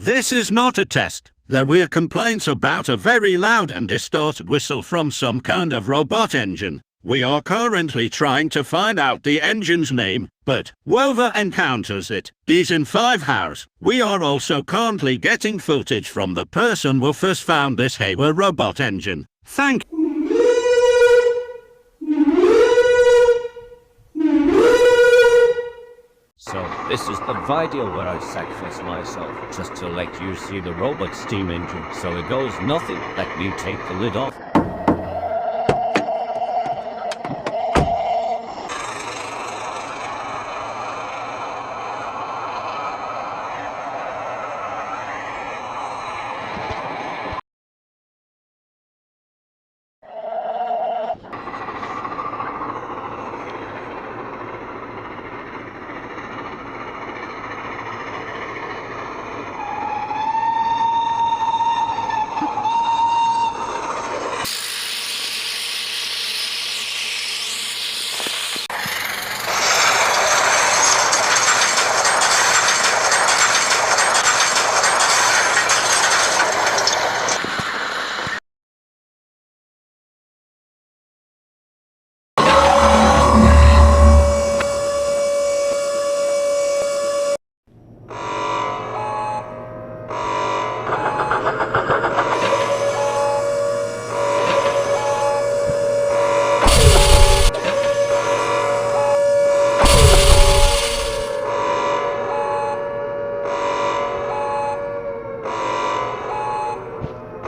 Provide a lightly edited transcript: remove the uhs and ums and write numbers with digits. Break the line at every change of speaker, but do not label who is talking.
This is not a test. There were complaints about a very loud and distorted whistle from some kind of robot engine. We are currently trying to find out the engine's name, but whoever encounters it is in 5 hours. We are also currently getting footage from the person who first found this Hayward robot engine. Thank you.
So, this is the video where I sacrifice myself, just to let you see the robot steam engine. So it goes nothing. Let me take the lid off.